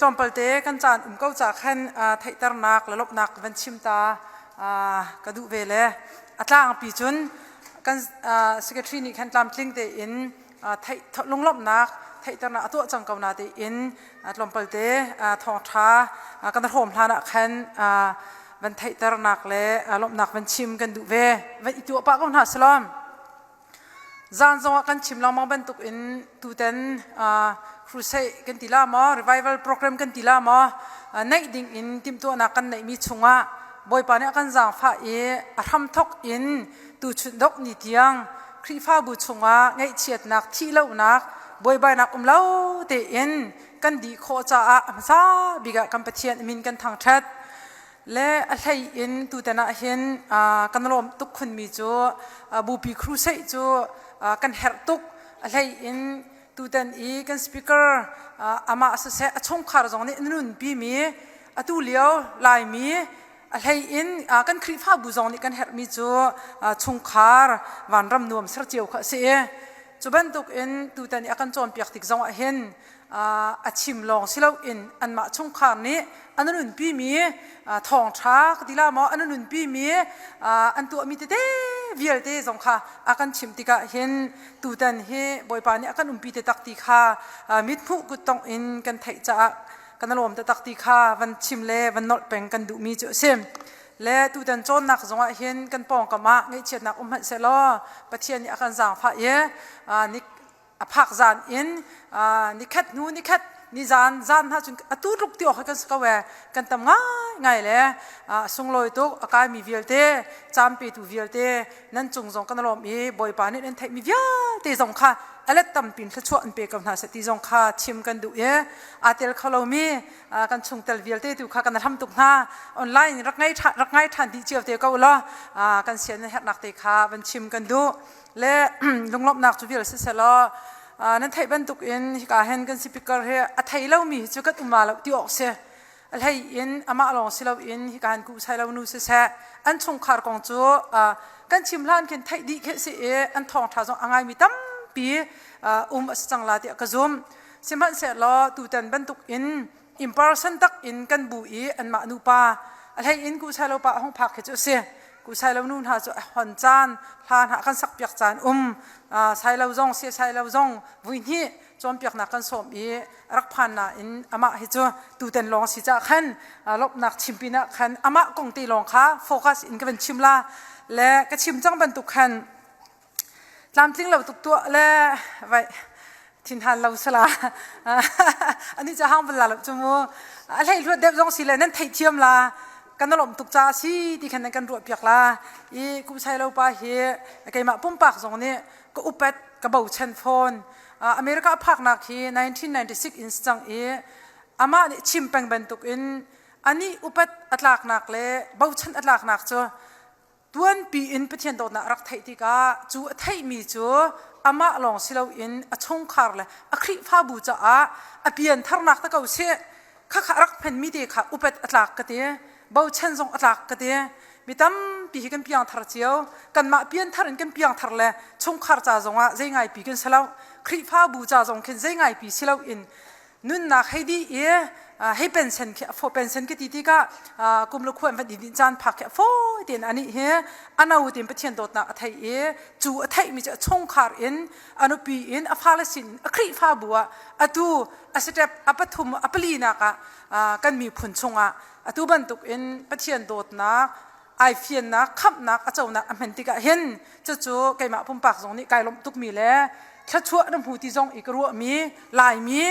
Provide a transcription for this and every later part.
ตอมเปิลเตกันจานก็จะขันไทยตระนักและลบนักวันชิมตากระดูเวลอัตลางปีจุนกันsecretary นี่ขันตามทิ้งเตอินไทยลงลบนักไทยตระนักตัวจังเกานาเตอินตอมเปิลเตทองท้ากันตะโฮมพลานะขันวันไทยตระนักและลบนักวันชิมกันดูเววันอีตัวปากก็น่าสลอมจานจงกันชิมลองมาบรรทุกอินตูเต็นครูเซกันตีลามอ revival program กันตีลามอในดิ่งอินทีมตัวนักกันในมีชงะบ่อยปานนี้กันจางฟ้าทำทกอินตูชุดดกนิดยังครีฟ้าบุชงะไงเฉียดนักที่เล่านักบ่อยใบนักเล่าเตอินกันดีโคจ้าซาบิกะกันเปเทียนมินกันทางชัดและอะไรอินตูเต็นเห็นกันรวมทุกคนมีจูบูปีครูเซจูกันเฮรตุกอะไรอินตูเต็นกันสปีกเกอร์อามาสเซอชงคาร์จงนี่นุ่นปีมีตูเลียวลายมีอะไรอินกันครีฟ้าบุจงนี่กันเฮรมีจูชงคาร์วันรำนวมสระเจียวข้าเสียจูบันตุกอินตูเต็นกันจอมเปียกติกจงเห็นชิมลองสิเราอินอันมาชงคาร์นี้อันนั้นปีมีทองช้ากติลามออันนั้นปีมีอันตัวมีเต้วิลเต้สงค่ะอากันชิมติกะเห็นตูตันเฮบ่อยปานนี้อากันปีเตตักติค่ะมิดผู้กุตองอินกันไทยจ้ากันรวมเตตักติค่ะวันชิมเล่วันนอดเป็นกันดูมีจุเซมและตูตันโจนนักสงเห็นกันปองกับมาไงเชียนักหัดเซลอประเทศนี้อากันจางฟ้านิพักจานอินนิคัดนูนิคัดนิจานฮะจนตูรุกที่ออกกันสกาวกันทำง่ายเลยส่งลอยตุกอากาศมีวิลเต้จามปีตูวิลเต้นั่นจงกันรวมบ่อยปานนี้นั่นไทยมีวิลเต้จงค่ะอะไรตั้มปินชั่วอันเปกันหาสติจงค่ะชิมกันดูอาเตลเขาเรามีกันชงเตลวิลเต้ตุค่ะกันทำตุกหน้าออนไลน์รักง่ายทันที่เจียวเตก็ว่ากันเสียนนักเตะค่ะมันชิมกันดูและลงลบนักจูวิลเสร็จแล้วนั่นไทยบรรทุกอินกาเห็นกันสิพิกร์เฮไทยเรามีจุดอุมาเราที่ออกเสียอะไรอินอามาลองสิเราอินการกู้ใช้เราหนูเสียอันชงคาร์กองจูกันชิมล้านกันไทยดีแค่เสียอันทองท้าจงอ่างไงมีตั้มปีสังลาติกระซุมสิมันเสร็จแล้วตูเต็นบรรทุกอินอิมพาร์สันตักอินกันบุยอันมานูปาอะไรอินกู้ใช้เราปะห้องพักแค่จุดเสียกูใช้เรานู่นหาจุดหันจานทานหากันสักเปียกจานใช้เราจงเสียใช้เราจงวิ่งที่จอมเปียกหนักกันสมรักพันน่ะอินอามาให้จูตูเต็นลองสิจ้าขันลบหนักชิมปีน่ะขันอามากงตีลองค่ะโฟกัสอินก็เป็นชิมลาและก็ชิมจังบรรทุกขันลำทิ้งเราตุกตัวและไว้ทินทันเราสละอันนี้จะห้ามเวลาเราจมูอะไรรู้เด็บจงสิเลยนั่นไทยเทียมลากันนลมตุกจ้าสิที่ขันกันรวดเปียกลากูใช้เราไปเฮไก่มาปุ่มปากตรงนี้ก็อุปเปตกระเป๋าเชนโฟนอเมริกาพักนักฮี1996อินสตังอามาเนี่ยชิมแปงบรรทุกอินอันนี้อุปเปตอัตลักนักเลยเบาเชนอัตลักนักจ้ะตัวปีอินเปทียนโดนรักไทยที่กาจูไทยมีจ้ะอามาลองสิเราอินชงคาร์เลยคลิฟ้าบูจ้าเปลี่ยนทาร์นักตะเกาเสียข้ารักเพนมีเด็กค่ะอุปเปตอัตลักกันเดียบ่าวเช่นทรงอัตลักกันเดียมีตั้มปีกันเปียงทาร์เจียวกันมาเปียนทาร์กันเปียงทาร์เลยชงคาร์จ้าทรงใจง่ายปีกันเสลาคลิฟ้าบูจ้าทรงกันใจง่ายปีเสลาอินนุ่นนักให้ดีให้เป็นเซนแค่โฟเป็นเซนก็ดีก็กุมลูกควรเป็นดินจานผักแค่โฟเดียนอันนี้อันเอาเดียนเป็นเทียนโดดนักไทยจูไทยมีจะชงคาร์อินอันปีอินฟาเลสินคลิฟ้าบัวดูสเต็ปปฐุมปลีนักกันมีผลชงตูบรรทุกอินเป็นเทียนโดดนักไอเฟียนนักขับนักเจ้านักมันติกะเห็นจู่ไก่มาพุ่มปากตรงนี้ไก่ลมตุกมีแล้วขชั่วน้ำหูที่จงอีกรัวมีลายมี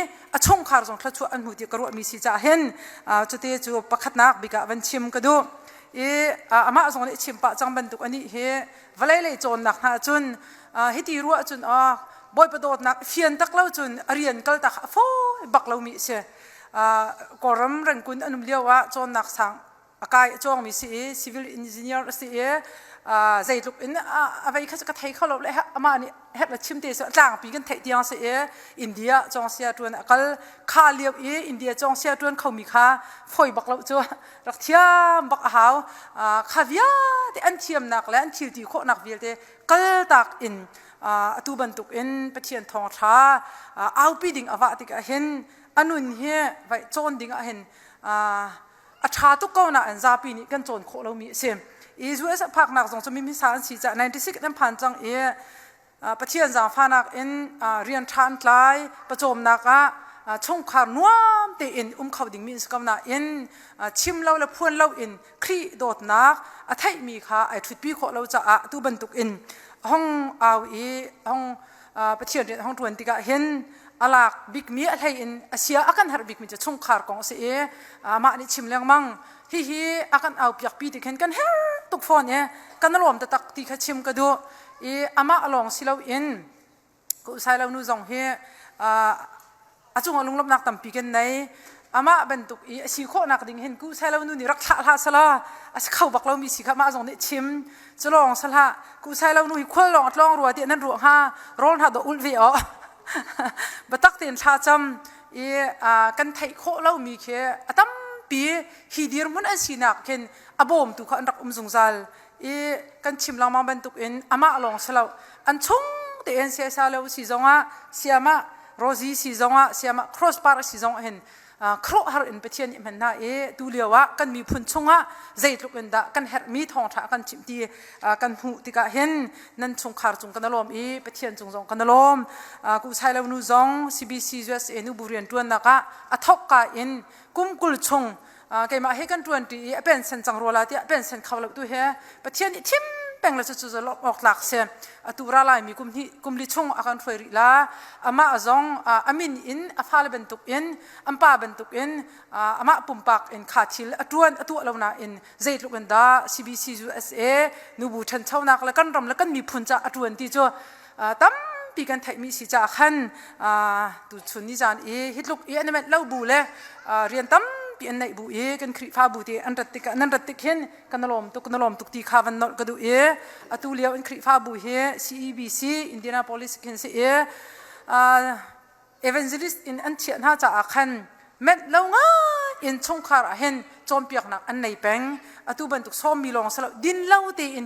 ชงคาร์จงขชั่วอันหูที่กรัวมีสิจ่าเห็นจุดที่จู่ประคัดนักบิกะวันชิมก็ดูอามาจงเนี่ยชิมปะจังบรรทุกอันนี้วันเลยโจนนักหาจุนให้ตีรัวจุนบ่อยประโดดนักเฟียนตักเล่าจุนเรียนก็ตักโฟบักเรามีเสียกรมเริงกุนอนุเลียวว่าโจนนักสังอากาศจงมีสิ civil engineer สิใจลุกอินอะไรเขาจะกระไทยเขาเราเลยฮะอามานี่เฮ็ดละชิมเตะต่างปีกันไทยเดียงสิอินเดียจงเสียตัวนก็ข้าเลียวอินเดียจงเสียตัวนเขามีค่าฝอยบักเราจ้ะรักเทียมบักหาวข้าวิยาที่อันเทียมนักและอันทิวที่โคนักวิลเตก็ตักอินตูบรรทุกอินประเทศทองช้าเอาปีดิ่งอวติกเห็น อันนู้นเฮียไว้โจนดิ้งเห็นอาชาตุกเก้าหน้าอันซาปีนี้กันโจนโคเรามีเสียมอีส่วนพักนักสงฆ์จะมีมิสานสีจาก96นั้นผ่านจังประเทศจางฟ้านักเรียนทานไกลประจมนักช่องขารนัวเตอินเขาดิ่งมีสกัมนาชิมเราและพวนเราคลีโดดนักไทยมีค่ะไอทุดปีโคเราจะตู้บรรทุกห้องเอาห้องประเทศห้องทวนติกะเห็นอลากบิ๊กมีอะไรอาเซียอากันหาบิ๊กมีจะช่องขารของเสียมาอันนี้ชิมเลี้ยงมังฮีอากันเอาเปียกปีติเห็นกันเฮ้ตุกฟอนกันนรวมแต่ตักตีขชิมก็ดูอามาลองสิเรากูใส่เราหนูจงเฮอาจงลุงลบนักตั้มปีกันไหนอามาเป็นตุกสีโคนักดิ่งเห็นกูใส่เราหนูนี่รักษาสละอาจเข้าบักเรามีสีขมาจงเนี่ยชิมจะลองสละกูใส่เราหนูควรลองรัวเดียนั้นรัวร้อนหาดอุลวิอ๋อบัตักเตียนชาจำกันไทยโคเรามีแค่ตั้มปีฮีดีร์มันอันสีนักเห็นอบมตุกอันรักสงสารกันชิมลองมาบรรทุกอามาลองสลาวอันชงเตียนเสียสาเลวสีจงเสียมาโรซีสีจงเสียมาครอสปาร์สีจงเห็นครอฮาร์อินเปเชียนมันน่าดูเลียวกันมีพุ่นชงใจลุกดากันเฮร์มีทองถากันชิมตีกันหูติกะเห็นนั่นชงคาร์จงกันลมเปเชียนจงกันลมกูใช้แล้วนูจง CBC US นูบุเรียนตัวนักอัทอกกะกุมกุลชงแกมาให้กันตัวนี้เป็นเส้นจังรัวลาที่เป็นเส้นเขาเราตัวเฮประเทศนี้ทิมแบ่งเราจะลอกหลักเสียตัวเราลายมีกุมลิชงอาการช่วยละอามาจงอามินอาฟาลเป็นตุกอัมป้าเป็นตุกอามาปุ่มปักขาดชิลตัวเราหน้าใจลุกันดา CBC USA นูบูชันเช่านักแล้วกันรำแล้วกันมีพุ่นจะตัวนี้จ้ะตั้มปีกันไทยมีสิจ่าขันตุชุนนิจานฮิตลุกอันนี้มันเล่าบูเลยเรียนตั้มปีอันไหนบุกันคริฟ้าบุตรอันรัตติกนั่นรัตติกเห็นกันนลมตุกตีข้าวันนกดูอตุเลียวอันคริฟ้าบุเฮ CEBC Indianapolis เห็นสิEvangelist อันเชียนหาจ่าขันเม็ดเล่าง่ายชงคาราเห็นจอมเปียกนักอันไหนแปงตัวบรรทุกซ้อมมีลองสลับดินเล่าเตีย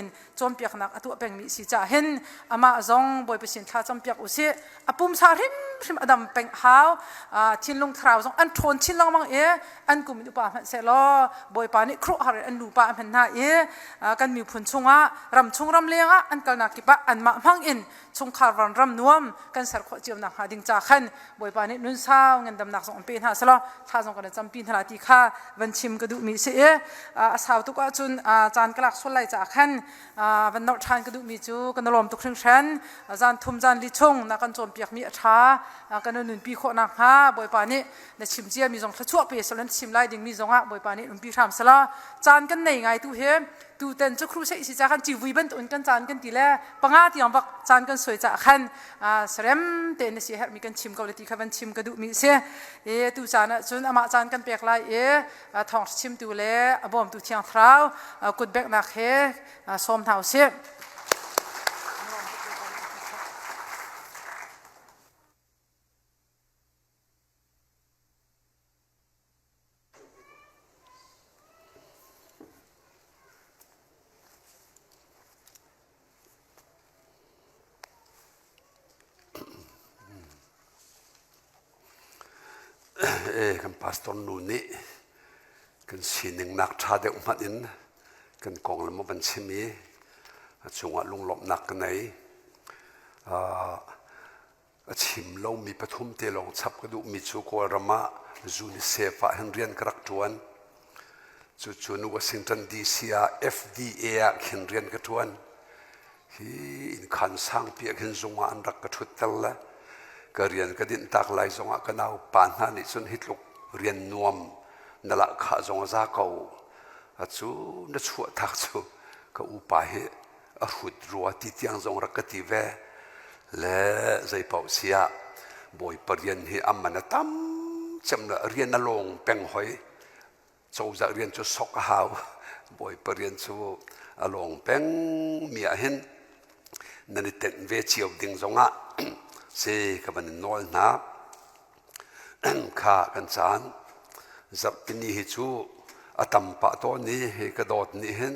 นจอมเปียกนักตัวแปงมีสิจ่าเห็นอามาจงบอยไปสินท้าจอมเปียกอุเสปุ่มสาริมอดัมแปงหาวชินลงคราวจงอันทนชินลงมังอันกุมิอุปามันเสลอบอยปานี่ครุหาอันดูปามันน่ากันมีผลชงรำชงรำเลี้ยงอันกันนักกิบอันมาพังชงคารวันรำนวมกันสารขวดเจียวนักหาดิ่งจ่าขันบอยปานี่นุ่นเศร้าเงินดำนักสองปีหาสละท่าจงกันจำปีนหาตีข้าวันชิมกระดูมีเสียสาวตุกจุนจานกลักส่วนไหลจากขันวันนอทานกระดูมีจูกันลมตุกครึ่งชั้นจานทุ่มจานลิชงนักกันจมเปียกมีช้ากันนุ่นปีโคนักฮะบอยปานี่ในชิมเจียมีจงทั่วไปสลันชิมไล่ดิ่งมีจงบอยปานี่นุ่นปีทำสละจานกันในไงตู้เฮตูเต็นจะครูใช้สิจากขันจีวีบันตุนกันจานกันตีแลปังอาที่ยองบักจานกันสวยจากขันเสร็จเต็นเสียมีกันชิมเกาหลีที่ขันชิมกระดูมีเสียตูจานจนอามาจานกันเปียกไล่ทองชิมตูเล่บ่มตูเชียงเท้ากุดแบกนักเฮส้มเท้าเสียกันพาสตอนนูนี่กันสิหนึ่งนักชาเดอุมาดินกันกองละมันชิมีช่วงลุงหลบนักกันไหนชิมเรามีปฐมเตลองชับกระดูมีชูโกรมาจูนิเซฟเฮนเรียนกรักจวนจู่ๆวอชิงตันดีซีFDA เฮนเรียนกระจวนฮีอินขันสร้างเปียกเห็นจงอันรักกระทุดตลละก็เรียนก็ดินตักไหลจงอ่ะกันเอาปานหันนี่จนฮิตลุกเรียนนวมนั่นละข้าจงซาเขาจู่นั่นชั่วทักจู่ก็อุปาเหอรุดรัวที่เตียงจงรักติเวและใจเป่าเสียบ่อยปเรียนให้อัมมันตั้มจำละเรียนนลงเป็งหอยจู่จะเรียนจู่สกหาวบ่อยปเรียนจู่อลงเป็งเมียเห็นนั่นเต็นเวชียวดิ่งจงอ่ะเสกบันนอลนับข้ากันจานจับกินนี่จูอาตัมปะตัวนี้กระโดดนี่เห็น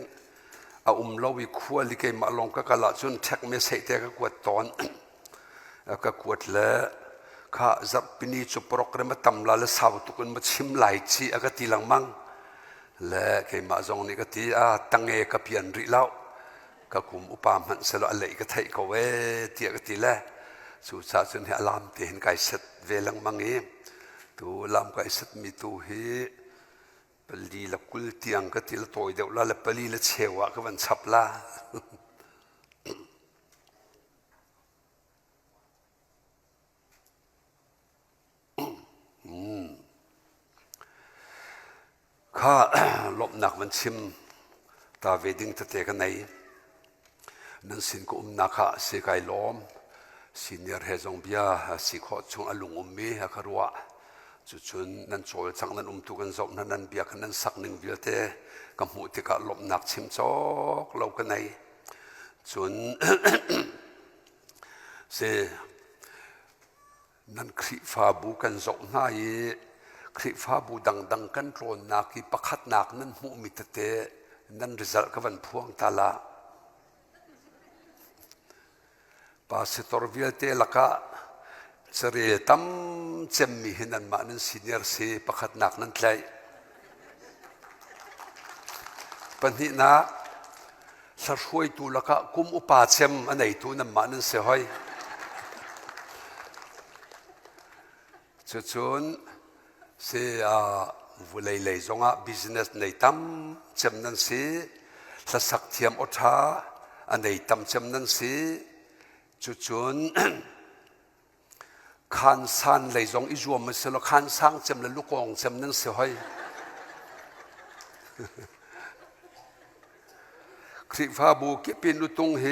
เราวิคัวลิเกมาลงก็กระละจุนเช็คไม่ใช่แต่ก็กวดตอนก็กวดแล้ว ข้าจับปีนี้จุปรกเรมาตำลาและสาวตุกันมาชิมไหลชีอากาศหลังมังและเคยมาจงนี่ก็ที่ตั้งเอกเพียนริเล่าก็คุมอุปามันสละอะไรก็ไทยก็เวทีก็ที่แลสุดท้ายจนเห็นลามที่เห็นไก่เสร็จเวลังมังเอตัวลามไก่เสร็จมีตัวเฮปลีละกุลเตียงก็ที่ละตัวเดียวละปลีละเชวะก็มันฉับละข้าลบหนักมันชิมตาเวดิ้งตะเตกันไหนนั่นสินก็นักข้าเสกายล้อมสินยาเฮจงเบียสิขอชงอลุงมีฮะครัวจุดชนนั่นโจยจังนั้นตุกันจบนั่นเบียกันนั้นสักหนึ่งเบียเตกำหูที่กะลบหนักชิมจอกเรากันไหนจนเสนั่นคริฟ้าบุกันจบง่ายคริฟ้าบูดังกันโรนนักที่ประคัดนักนั้นหูมิตเตนั่นริซัลกับวันพวงตาลาปาสิตอร์วิลเตลักะเสรีตั้มเจมมีหินันมานั้นซีเนียร์ซีประคัดนักนั้นเลยปัญหาหน้าสรวยตัวลักะกุมอุปาเจมอันไหนตัวนั้นมานั้นเสียหายจุดเสียวุเลยเลยจงอ่ะ business ในตั้มจำนั้นสิละสักเทียมอัฐาอันในตั้มจำนั้นสิจุดขันสันเลยจงอิจวมมันสิละขันสังจำละลูกองจำนั้นเสียให้คริฟ้าบุกิปินุตุงเฮ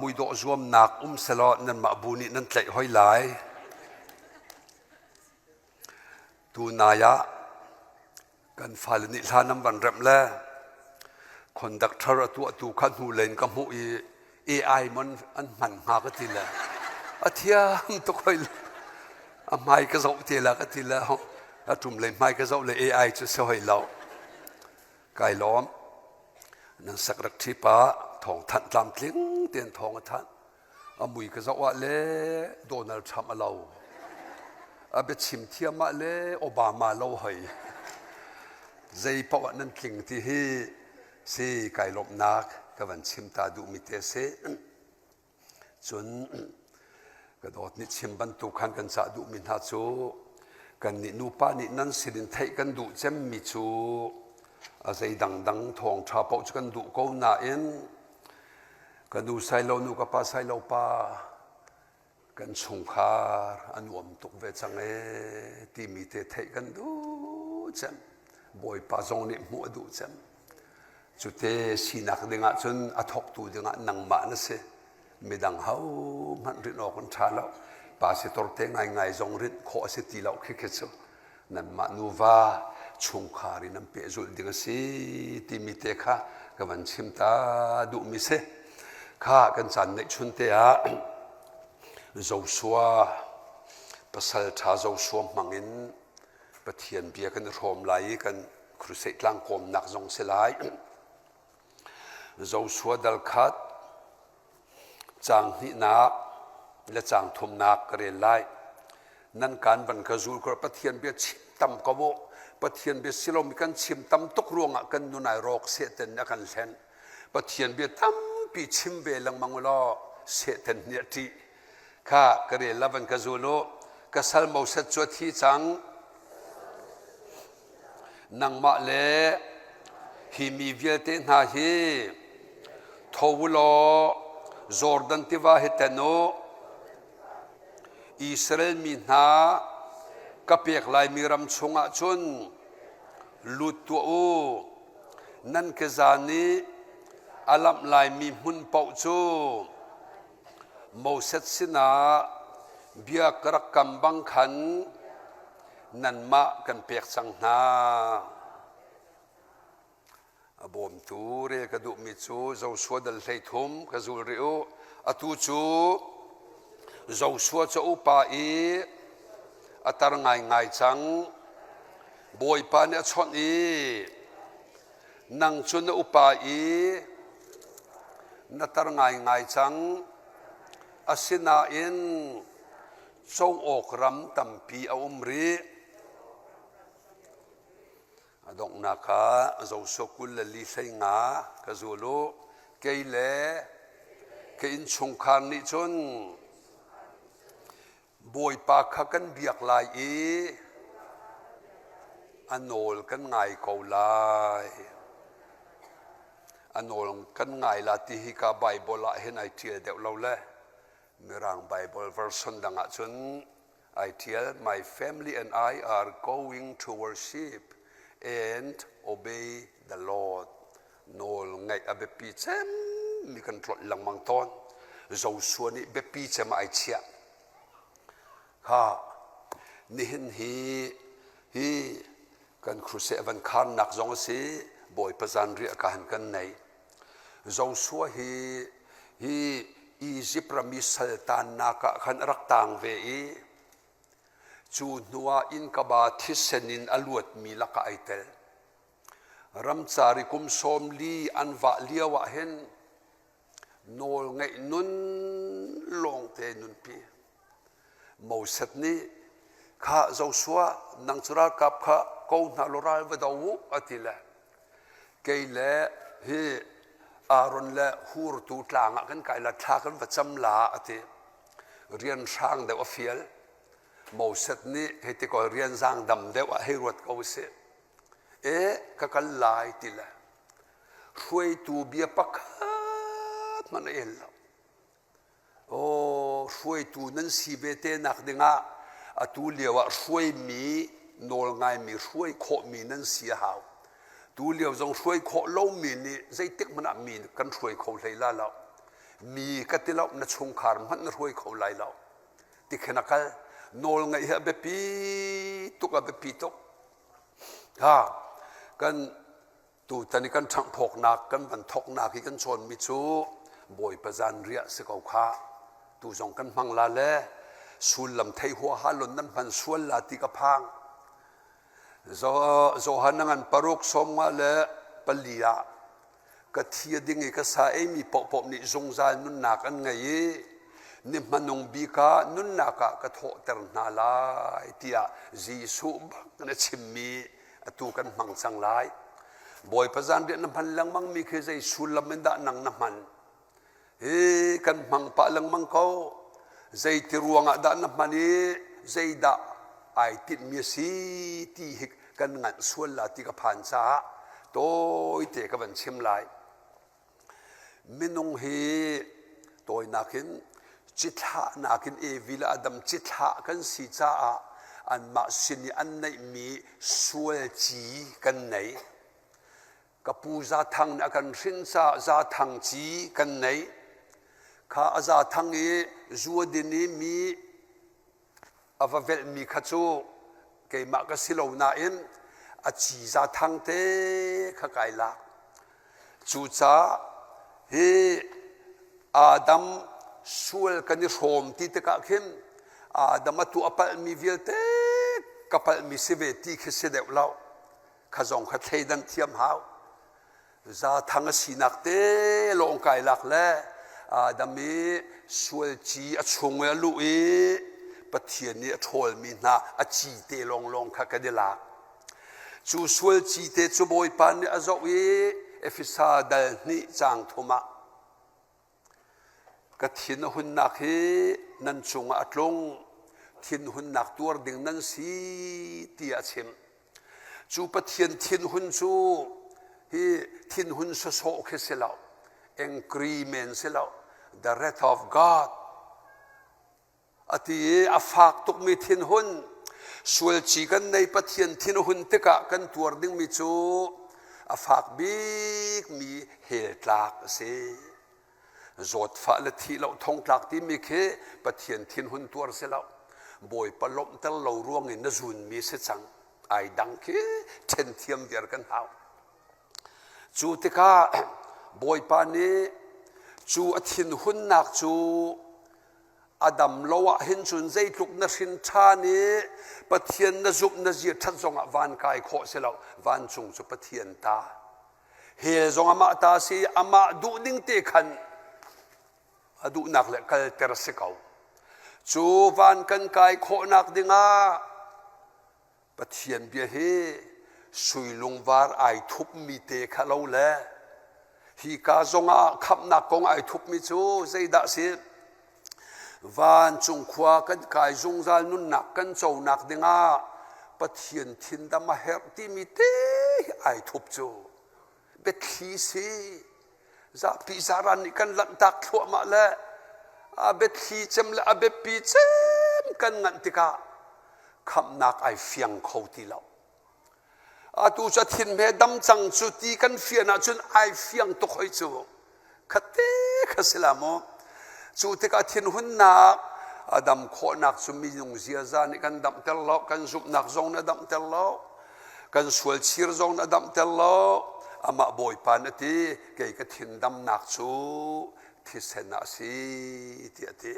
มุยดอกจวมนักสละนั่นมาบุญนั่นเลยให้หลายตัวนายะกันฟาลนิลานับวันเริ่มแล้วคนดักทาร์ตัวขันหูเลนกับหูAI มันหากติละอาทิยามตุกอยไม่ก็จะอุทิละก็ติละอาทุ่มเลยไม่ก็จะเลย AI จะสวยเราไก่ล้อมนั่นสักรักที่ป้าทองทันลำทิ้งเตียนทองทันอามุยก็จะว่าเล่โดนัลด์ทรัมป์เราอาเบชิมเทียมาเลโอบามาเล่าให้ใจปวันั้นกิ่งที่ให้สิไก่ลบนักกับวันชิมตาดูมิเตเสจนกระโดดนิชิมบรรทุกขันกันจะดูมินหาจูกันนินูปานินั้นสิรินไทยกันดูเจมมิจูอาศัยดังทองชาปกันดูกูน่าเอ็นกันดูไซโลนูกับปาไซโลปากันชงคาอันวมตุกเวจังที่มีเตะกันดูจำบ่อยป้าจงนี่มัวดูจำจุดเตสีนักเดงะจนอัฐกตูเดงะนังมานะเสไม่ดังเฮามันรินออกคนชาแล้วป้าสิตรเตงไงจงรินขอสิตีเราคิดเสนั่นมานูวาชงคารินันเปจุลเดงะสิที่มีเตะข้ากับวันชิมตาดูมิเสข้ากันจันในชุนเตะโจชัวปัสสาวะโจชัวมังอินปะเทียนเบียกันรวมไหลกันครุเสกลังกรมนักจงเสลายโจชัวดัลคัดจางหินาและจางทุมนักเรียนไล่นั่นการบรรกจูกระปะเทียนเบียชิมตำกบปะเทียนเบียสิลมีกันชิมตำตกรวงกันนุนายรอกเสตนนักันเซนปะเทียนเบียตำปีชิมเวลังมังลอเสตนเนตีข้ากระเรียนละวันกจูโลกษัลมูสัจจวที่จังนังมาเลฮิมีเวลเตนาฮีทวโลจอร์แดนติวาฮิตโนอิสราเอลมีนากับเปียกลายมีรำชงอาจุนลุตตัวนั่นคือจานีอาลัมลายมีหุ่นเป่าจูมูเซตสินาเบียกรักกำบังขันนันมากันเปียกสังนาบ่มตูเรกระดูมิจูเจ้าสวดลเลยทุ่มกระจูริโออตูจูเจ้าสวดเจ้าป่าอีอัตรง่ายจังบอยปาเนี่ยชนอีนังชุนอุปาอีนัตรง่ายจังอาศินาอิน sâu ốc ram tam pi aum ri adong na ka zo sokul li sai nga ka zulu ke le ke in chung khan ni chon boi pa kha kan biak lai e anol kan ngai ko lai anol kan ngai la ti hi ka bible la hen ai tiel deuh lo le mirang bible version danga chun I tell my family and I are going to worship and obey the Lord nol ngai abe pi chem mi kan trot lang mang ton zo suani be pi chem ai chia ha ni hin hi kan kruse van khan nak zong si boy pazan ri ka han kan nei zo suwa hi Egypt rami sultan na ka khan rak tang ve e chu nuwa in ka ba thisenin aluat mi la ka aitel ramchari kum som li anwa liawa hen nol ngai nun long te nun pi mo set ni kha zo suwa nang chura kap kha ko na loral va dawu atila keile hi aron la hur tu tlanga kan kai la tha kan va cham la ati rian sang de ofiel mo set ni heti ko rian sang dam de wa herot ko se e ka kal lai tila hrui tu bia pakhat man el o hrui tu nan si ve te nak dinga atu lewa hrui mi nol ngai mi hrui kho mi nan si hau tu liao zong hrui kho lo mi ni zai tik mana mi kan hrui kho hlei la la mi ka ti lo na chung khar man hrui kho lai lo ti khena kal nol ngai ha be pi tu ka be pi to ha kan tu tani kan thang phok nak kan ban thok nak hi kan chon mi chu boi pazan ria se kau kha tu zong kan mang la le sul lam thei ho ha lon nan ban sual la ti ka phang zo hanangan paruk somma le palia ka thia ding ka sa emi pop ni zongzal nun na kan ngai ni manung bi ka nun na ka tho ter na lai tia jisu na chimmi atu kan mang chang lai boy pazan de na phan lang mang mi khe jai sulam men da nang na man e kan mang pa lang mang ko jai ti ruanga da na mani jai da ai tit mi si ti hik kan ngan sual la ti ka phan cha toy te ka ban chim lai minung hi toy nakin chitha nakin e vila adam chitha kan si cha a an ma sini an nei mi sual chi kan nei ka pu za thang na kan rin cha za thang chi kan nei kha aza thang e zuadini mi avavel mi khachu ke ma ka silo na in a chi za thang te kha kai la chu cha he adam sual kan rom ti te ka khin adam tu apal mi vil te kapal mi sive ti khe se de lao kha zong kha thei dan thiam hau za thang a sinak te long kai lak le adam mi sual chi a chung a lu e pathian ni thol mi na a chi te long long kha ka de la chu sual chi te chu boy pan ni azo e efisa dal ni chang thuma ka thin hun nak he nan chunga atlong thin hun nak tur ding nan si ti a chem chu pathian thin hun chu hi thin hun so so khe se lao agreement se lao the wrath of God ati afak tuk mi thin hun sual chi kan nei pathian thin hun te ka kan tur ding mi chu afak big mi hel tlak se zot fa le thi lo thong tlak ti mi khe pathian thin hun tur se lo boy palom tel lo ruang in na zun mi se chang ai dang khe chen thiam der kan hau chu te ka boy pa ni chu a thin hun nak chu adam lowa hin chun zai tluk na rin tha ni pathian na zup na zia that zonga van kai kho se lo van chung chu pathian ta he zonga ma ta si ama du ding te khan adu nak le kal ter se kau จูวันกันกายโคนักดิงาปะเทียนเบียเฮสุยลงวาร์ไอทุบมีเตะขะเลาแลฮีกาจงอาขับนักกงไอทุบมีจูใจดักสิวันจงขวากันกายจงจานุนนักกันโจนักดิงาปะเทียนทินดามาเฮรที่มีเตะไอทุบจูเบ็ดทีซีจะพิจารณากันลันตักทั่วมาแล้วอาเบ็ดทีจำละอาเบ็ดปีจำกันงันติกาคำนักไอเฟียงเขาทีเราอาตูจะทิ้งเมดำจังจุดที่กันเฟียนะจนไอเฟียงตุกให้จูขัดเตะขัดสลามจุดที่กันทิ้งหุ่นนักอาดำโคนักจุมีนุงเสียจานี่กันดำเตลล์กันจุบนักจงนะดำเตลล์กันสวลชีรจงนะดำเตลล์อามาบอยปานตีเกี่ยกับทิ้งดำนักจูที่เสนาสีที่ที่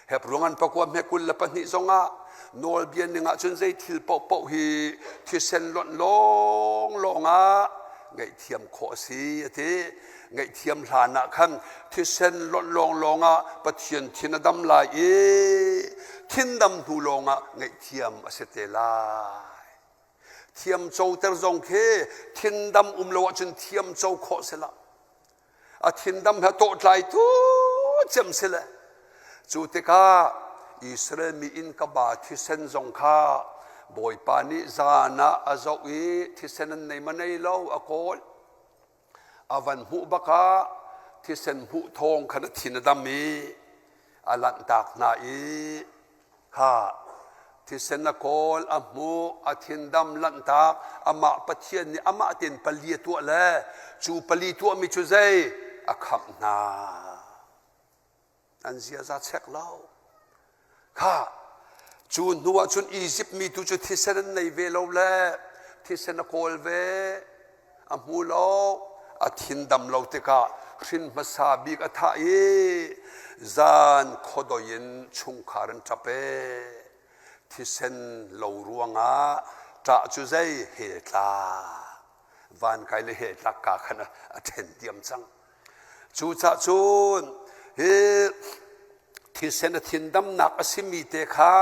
เฮปรุงันปะกวมเฮกุลละปนิจงะโนลเบียนนึงอ่ะจนใจทิลปอกปอกฮีที่เซนหล่นลงลงอ่ะไงเทียมโคสีที่ไงเทียมหลานะคันที่เซนหล่นลงลงอ่ะปะเทียนทินดำลายทินดำหูลงอ่ะไงเทียมอเสเตลายเทียมโจเตอร์จงเคทินดำลวะจนเทียมโจโคเสละอาทินดำเหตุโตไหลทุจำเสละจูติกาอิสราเอลมีอินกบาที่เซนจงข้าบอยปานิจานะอาจวีที่เซนในมันในเล่าอโกลอาวันหูบักาที่เซนหูทองขณะทินดำมีอาลันตากนาอีข้าที่เซนอโกลอามูอาทินดำลันตากอามาปะเทียนนี่อามาตินปลีตัวแลจูปลีตัวมีจูใจอาคับนาอันเสียจะเช็คเล่าข้าจูนหัวจูนอียิปต์มีตุจุที่เซนในเวลาแลที่เซนโคลเวอามูโลอาทินดำเราเตกาขินมาซาบิกอัฐายจานขดยินชุงคารันจับเปที่เซนเหลารัวงาจะจูใจเหตุลาวันไกลเหตุลักกาขณะเทนเดียมจังจูจะจูนที่เซนทินดำนักสิมีเตค่า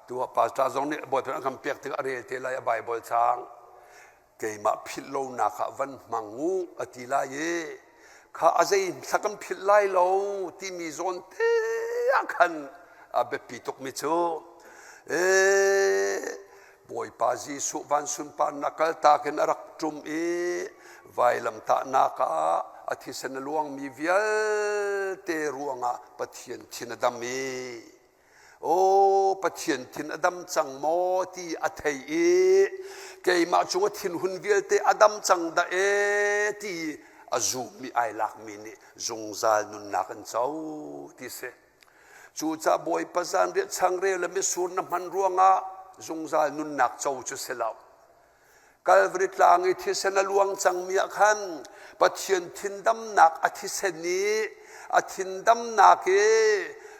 ตัวปัจจัยตรงนี้บทเป็นคำเปียกถึงอะไรเตลัยใบบอลช้างเกี่ยมาพิลโลนักวันมังงูอติลายข้าอาศัยสักคำพิลไลโลที่มีโซนเทียกันอาเบปีตุกมิจูบอยปาจีสุวรรณสุนปานนักตาเกันรักจุมไวลำตานักอาทิเสนลวงมีวิลเตรวงะปะเทียนทินดำมีโอ้ปะเทียนทินดำจังโมที่อัฐยเกี่ยมาจงทินหุนวิลเตอดำจังดาที่อาจูมีไอลักมีนี่จงจานุนนักเจ้าที่เสจูจ่าบอยประจานเรียช่างเรียและมิสูนน้ำมันรวงะจงจานุนนักเจ้าจุเสลาวกัลวริตลางอิทิเสนลวงจังมีขันปะเทียนทินดำนักอธิเสนีอธินดำนัก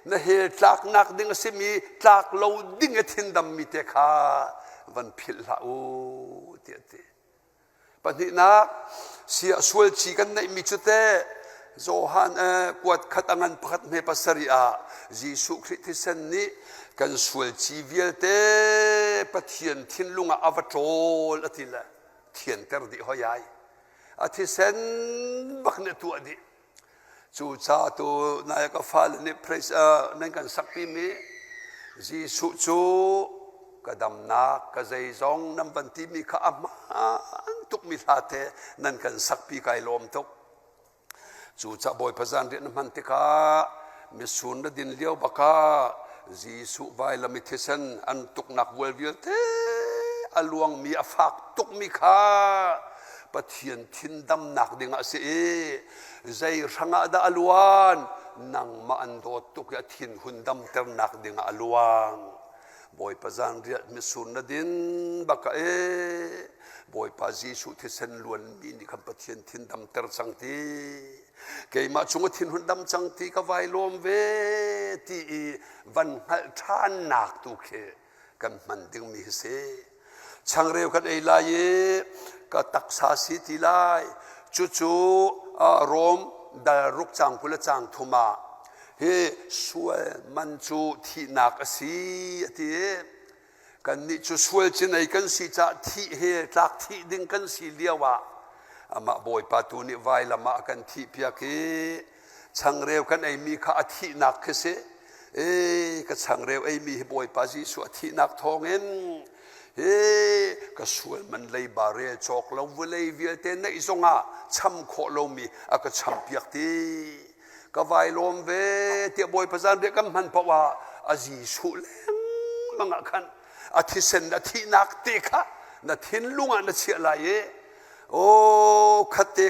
นเหตุลักนักดิ่งสิมีลักเลวดิ่งอธินดำมีเตค่าวันพิลาอูเตียเตปนินักเสียสวลชีกันในมิจุเตโจฮันกวดขัดอันพัดเมปัสริอาจีสุคริติเซนนี้กันสวลชีวิลเตปะเทียนทินลุงอาวัตโตลอติละเทียนเตอร์ดิหอยายอาทิเซนบักเนตัวดิจูจ่าตัวนายกฟ้าเนี่ยเพรสนั่นกันสักปีมีจีสุจูกระดำนักกระใจจงน้ำบันทีมีข้ามันทุกมิลาเตนั่นกันสักปีไกลลมทุกจูจ่าบอยพระจันทร์เรียนมันติกามิสุนดินเลี้ยวบักาจีสุไวละมิเทเซนอันตุกนักเวลวิลเตอลวงมีอฟักตุกมีข้าปะเทียนทินดำหนักดิ่งอาเสียใจรังอาดาอลวนนังมาอันโดตุกยาทินหุ่นดำเต็มหนักดิ่งอลวงบอยประจานเรียมิสุนดินบักบอยปาจีสุที่เซนล้วนมีนิคำปะเทียนทินดำเต็มสังทีเกี่ยมาชงทินหุ่นดำสังทีก็ไวลมเวทีวันหัลทานหนักตุกกันมันดิ่งมีเสช่างเร็วกันไอ้ลายก็ตักษาสิทิลายจู่ๆโรมดารุกจางพุลจางทุมา เฮ้ส่วนมันจูที่นักสีที่กันนี่จูส่วนจีนไอ้กันสีจะที่เฮลักที่ดึงกันสีเลียวะอามาบอยปาตูนี่ไว้ละมากันที่เพียกีช่างเร็วกันไอ้มีข้าที่นักเสียก็ช่างเร็วไอ้มีบอยปาจีส่วนที่นักทองเอ็นก็ส่วนมันเลยบาเรจอกเราเวเลยเวียเตนในสงะช้ำโคเรามีก็ช้ำเปียกทีก็ไว้ลมเวเตียบอยประสานเรียกมันเพราะว่าอาจีสุเลงมังกันอาทิเซนอาทินักเตะนาทินลุงอันเชียไรโอ้ขัดเตะ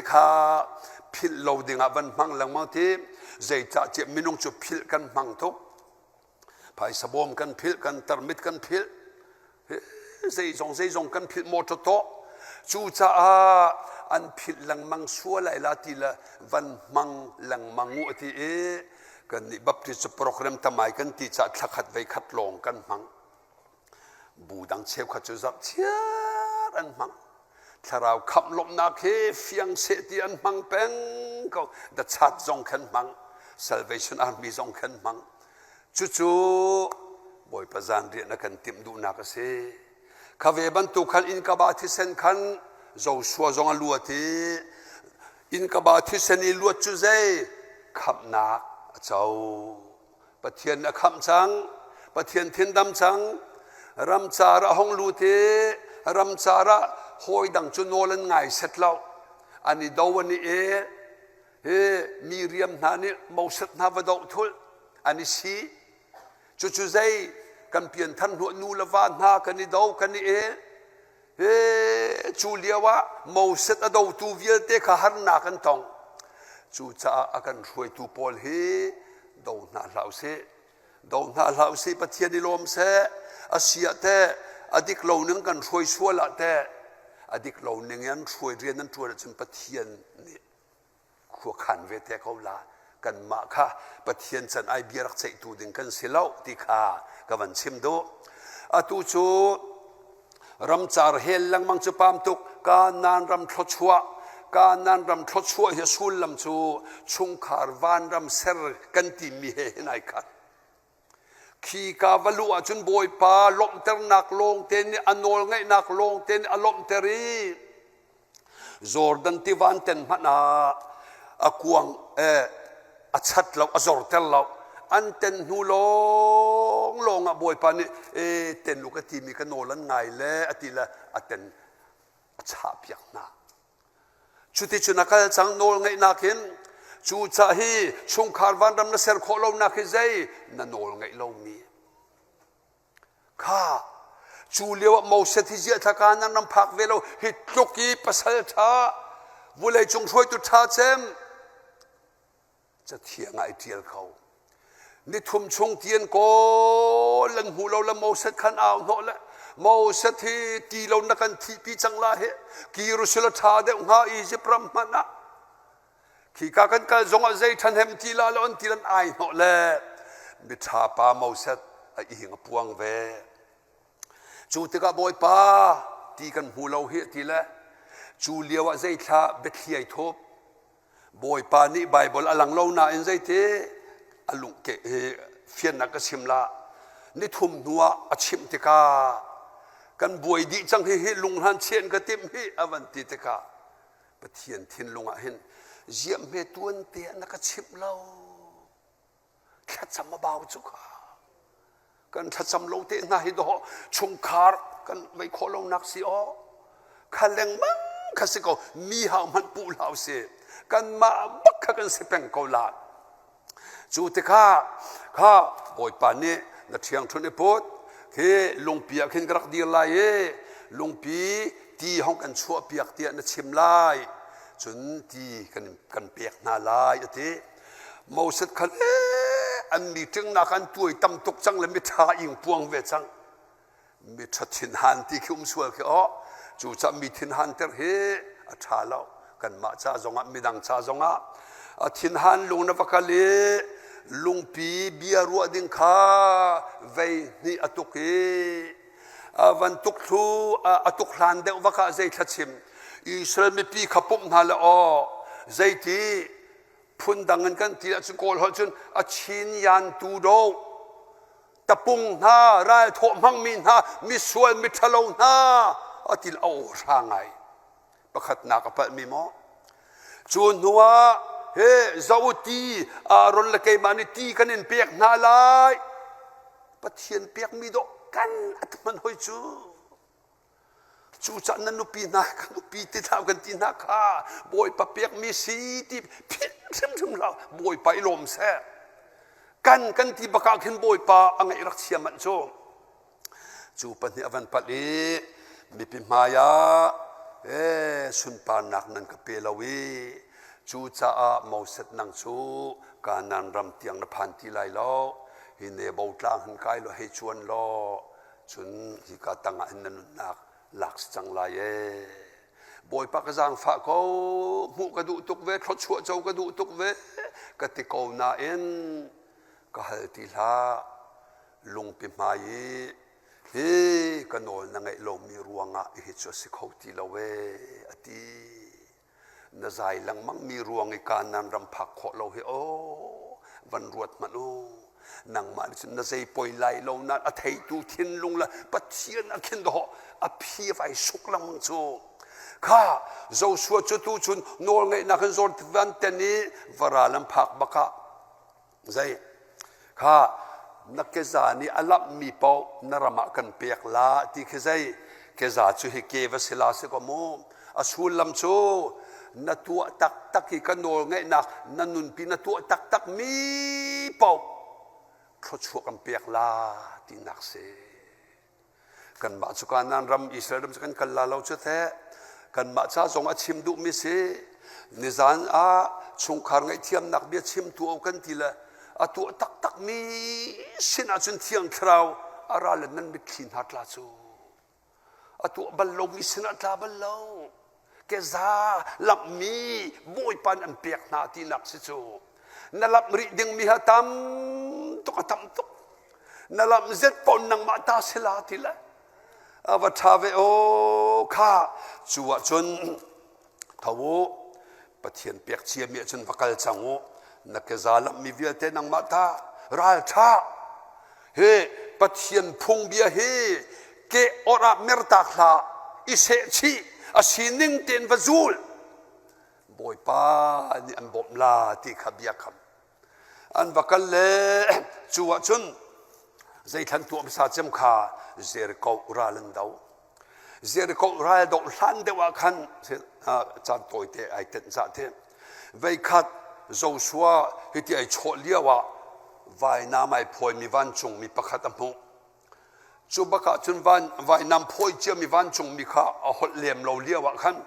พิลเราดิ่งวันมังหลังมังทีใจจะเจ็บมินงจุพิลกันมังทุกภายสบอมกันพิลกันตรมิดกันพิลใจจงกันพิลโมโตโตจูจ้าอันพิลหลังมังสัวไลลาทีละวันมังหลังมังงูทีกันนี่บัพติสโปรแกรมทำไมกันที่จะทักขัดไว้ขัดลงกันมังบูดังเชฟขัดจุจับเชียรันมังถ้าเราขับลมนักเฮฟียงเสตีอันมังเป็นก็ดัชชัดจงขันมัง Salvation Army จงขันมังจู่ๆบอยประจานเรียนนักติมดูนักเสข้าเวบันตุขันอินกบาทิเซนขันเจ้าชัวจงลัวทีอินกบาทิเซนิลัวจุเจขับนักเจ้าปะเทียนนักขับจังปะเทียนเทียนดำจังรำจาระห้องลูทีรำจาระหอยดังจุนโนลันไงเสร็จแล้วอันนี้ดาวันนี้มีเรียมนานี่มาวสัตนาวดาวทุลอันนี้สีจู่ๆใจกันเปลี่ยนท่านหัวนูละวานนากันนี่ดาวกันนี่จูเลียวะมาวสัตดาวตูเวียเตะหันนากันตองจู่จ้าอากันช่วยตูปอลดาวนาลาวเสดาวนาลาวเสปะเทียนิลมเสอาเซียเตอดีกเหล่านึงกันช่วยชัวละแต่อดีกเหล่านึงยันช่วยเรียนนั้นช่วยจนปะเทียนนี่ขัวขันเวทเขาลากันมาค่ะปะเทียนจันไอเบียรักใจตูดึงกันเสียแล้วที่ค่ะกับวันชิมดูตูจูรำจาร์เฮลลังมังจุปามตุกการนานรำทศชัวการนานรำทศชัวเฮสุลลำจูชุงคาร์วานรำเซอร์กันที่มีเฮนายคัดขีกาวลูอาจุนบอยปาลมเตอร์นักลงเตนอันโนลไงนักลงเตนอลมเตอรีจอร์ดันติวันเตนมันอากวงอัชัดเราอจอร์เตลเราอันเตนหูลงบอยปานี่เตนลูกทีมีกันโนลันไงเล่อติละอเตนชาบยักนาชุดที่ชุนักจังโนลไงนักเห็นจูจ่าฮีชุงคาร์วันรำนักเสร์โคลงนักใจนั่นโนลไงลงมีข้าจูเลียวมอสที่เจ้าทักการนั่งนำพักเวลาฮิตลุกีปัสสาวะวุเลยจงช่วยตุท่าเจมจะเที่ยงไอเทียลเขานี่ทุ่มชงเทียนโกลังหูเราละมอสขันเอาโนละมอสที่ตีเรานักันที่ปีจังลาเฮกีรุสลท่าเดงหาอีจิปรำมันนะขีกากันกันจงอาใจทันเห็นทีละแล้วอันทีละไอโนเล่มิถาปามอสไอหิงพวงเวจูติกาบอยปาตีกันหูเราเฮทีละจูเลียวใจท่าเบ็ดเฮียทบบอยปานี่ไบเบิลอลังเราหน้าอินใจเทอลุงเกเฟียนนักชิมละนี่ทุ่มนัวอชิมติกากันบวยดีจังเฮลุงหันเชียนกระติมเฮอวันติติกาปะเทียนทินลุงอ่ะเห็นเยี่ยมเมตวนเตียนักชิมเราแค่จำมาบ่าวจุกากันถ้าจำเราเตียนายดอชงคาร์กันไม่ขอเรานักสิอ๋อขันแรงมั้งขันสิก็มีหามันปูเหล่าเสียกันมาบักกันสิเป็นกอลาจูติข้าบอยปานนี้นักเชียงทุนในพุทธคือลุงเปียกินกระดีลายลุงปีตีห้องกันชั่วเปียกเตียนชิมลายจนที่กันเปียกนาลายที่มอสขันอันมีจึงนักอันตัวตั้มตกจังและมิทาอิงพวงเวจังมิทัดทินหันที่คุ้มสวยคือจู่จะมีทินหันเตอร์เฮอัฐาเรากันมาจ้าจงมีดังจ้าจงทินหันลุงนภกาลีลุงปีเบียรัวดิงข้าเวนี่อตุกีวันตุกทูอตุกหลานเดวกะใจทัดชิมอิสราเอลมีปีขับปุ่มนาละใจที่ พุ่นดังกันที่จะโกลหจนอชินยันตูโดตะปุงหน้ารายทมังมีหน้ามีส่วนมีทะเลหน้าอติลเอาร่างไงประคัดนักปะมีมอจูนหัวเฮ้เจ้าตีอารอนละเกมานิตีกันอินเปียกนาลายปัทเทียนเปียกมีดอกกันอัตมันหอยจูจันนันนุปีนากันนุปีติดาวกันตีนาคาบอยปะเปียกมีสีที่พิษซึมเราบอยไปลมแซ่กันที่ประกาศเห็นบอยปะอังไงรักเชียมันโจจูปัญญาวันปัลลีมีพิมายาสุนปานักนันกับเปลวีจูจ้าเมาเสตนังจูการนันรำเตียงนพันที่ไลล้อหินเนบาวตลางหันกายล้อให้ชวนล้อจุนฮิกาตังอันนันนักหลักจังไรบอยปักจางฝากเขาหมู่กระดูตุกเวทรถชัวเจ้ากระดูตุกเวกติกาวนาเอ็นก็ฮัลติลาลุงปิมายีเฮ้กันโนนังไงลงมีรวงอ่ะฮิตจสิเขาตีละเวอตีน่าใจหลังมั่งมีรวงในการนำรำผักขอเราเฮโอวันรวดมันโอนังมาดิฉันน่าใจปล่อยไหลเรานั้นอธิตูทิ้นลงละปัจเจียนอคินดออภิไฟสุกลังมังโจข้าเจ้าชัวจุตุจุนโนไงนักนจรวันเตนี้วราลำผักบักะใจข้านักเกษานี่อลับมีเป้านรมากันเปียกลาที่เกษเกษาจุฮิเกวสิลาสกโมอสูลลำโจนัตัวตักที่กันโนไงนักนันนุนปีนัตัวตักมีเป้าเขาชัวกันเปียกลาที่นักเสกันมาสุการนันรำอิสราเอลกันกันลาเราจะแท้กันมาจ้าส่งอาชิมดุมิเสนิจานอาชงขารไงเทียมนักเบียชิมตัวกันทีละอาตัวตักมีสินอาจนเที่ยงคราวอาราเลนั้นไม่ขินหัดลาจูอาตัวบัลลมีสินอัตลาบัลลเกซาลับมีบอยปันอันเปียกนาที่นักสิจูนั่นลับริดึงมีหัตมตุกตมตุกนั่นลับเจ็ดปนนังมาตาสิลาทีละอาวัตาเวโอข้าจัวจนทว่าปะเทียนเปียกเชียมีจนวักลจังโอนักซาลับมีเวียเตนังมาตาราลชาเฮปะเทียนพุงเบียเฮเกอราเมรตาคลาอิเซชีอาศินิงเตนวจูลบอยป้านี่อันบ่มลาที่ขบียคำอันวักลเลจัวจนใจทันตัวภาษาเจมขาเจริโกราลันดาวเจริโกราลดอกลันเดวะขันจำตัวเตะไอเต็นจ่าเตะไว้ขัดโจชัวฮิตไอโชเลียวะไว้น้ำไอพอยมีวันจงมีประคัตมุจูบักจุนวันไว้น้ำพอยเจียมีวันจงมีข้าเอาหดเหลี่ยมเราเลียวะขัน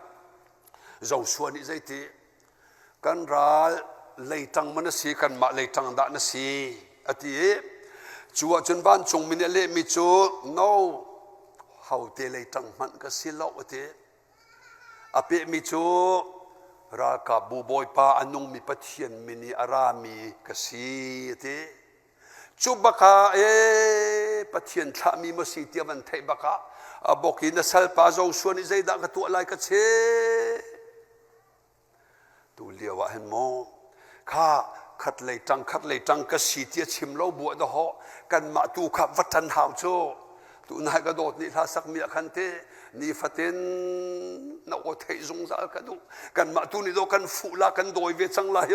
โจชัวนี่ใจตีกันราเลยตังมันสีกันมาเลยตังด่านสีอติจัวจนบ้านจงมินเล่มิจูโน่เฮาเตเลยตังมันก็สิลาวเตอเปมิจูรากาบูบอยปาอันนุงมีปัทเทียนมินีอารามีก็สิเตจูบักาปัทเทียนทามีมัสิเตียมันเทบักาบอกอินสัลปาโจส่วนนี้ใจดักตัวอะไรก็เชตัวเลียวะเห็นมองข้าขัดเลยจังก็สีเทียชิมเล่าบัวดอกกันมาตูขับวัฒนหาวโจตัวนายกระโดดนี่ท่าสักเมียคันเตนี่ฟัดเต็นนักเทยงซากันดูกันมาตูนี่โดกันฟูลากันโดยเวจังลาย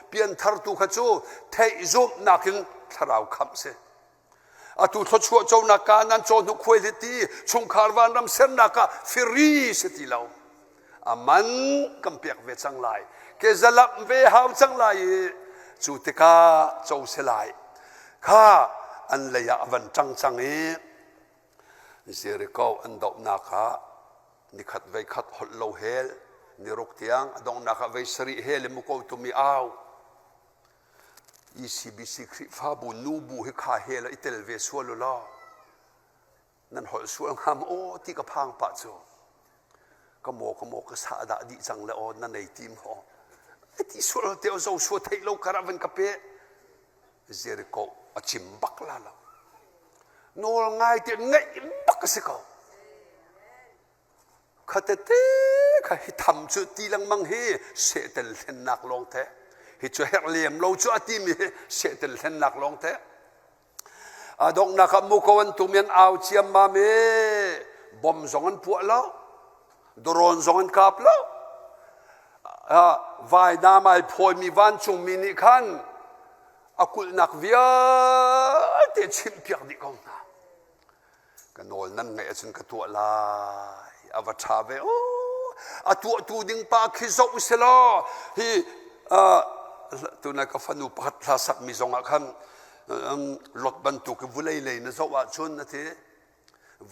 เปลี่ยนทาร์ตูขจูเทยงนักินทาราวคำเสอาตูทชัวเจ้านักการนั้นโจนุควยตีชงคารวานรำเสนนักฟิรีสติลาวอามันกำเปียกเวจังลายเกจลับเวหาวจังลายจูติกาโจเสลายข้าอันเลยอวันจังเอเจริโกอันดอกนาคานิขัดไว้ขัดหดโลเฮลนิรุกเตียงดองนาคาไว้สริเฮลมุกตุมีอาวอีซีบีซีคริฟาบูนูบูฮิคาเฮลอิเตลเวสวลลานั่นหดสวงหามโอที่กระพังปัจจุก็โมกษาดาดิจังเลอนั่นในทีมหอที่สวดเดียวเราสวดให้เราคาราวันกับเป้เจริโกอาชิมบักลาลาโนลง่ายที่ง่ายบักสิเขาขัดเตะขัดทำจุดที่ลังมังเฮเสตลเล่นนักลงเท hi chu hek lem lo chu ati mi se tel hen nak long te adong na khamu ko an tumian au chiam ma me bom zong an pu lo doron zong an kap lo vai na mai phoi mi van chung mi ni khan akul nak via te chim piak di kong na kanol nan ngai achun ka tu lai avacha ve o atu tu ding pa khizo uselo hi tu na ka fanu pat la sak mi zonga khan lot ban tu ke vulei le na zo wa chun na the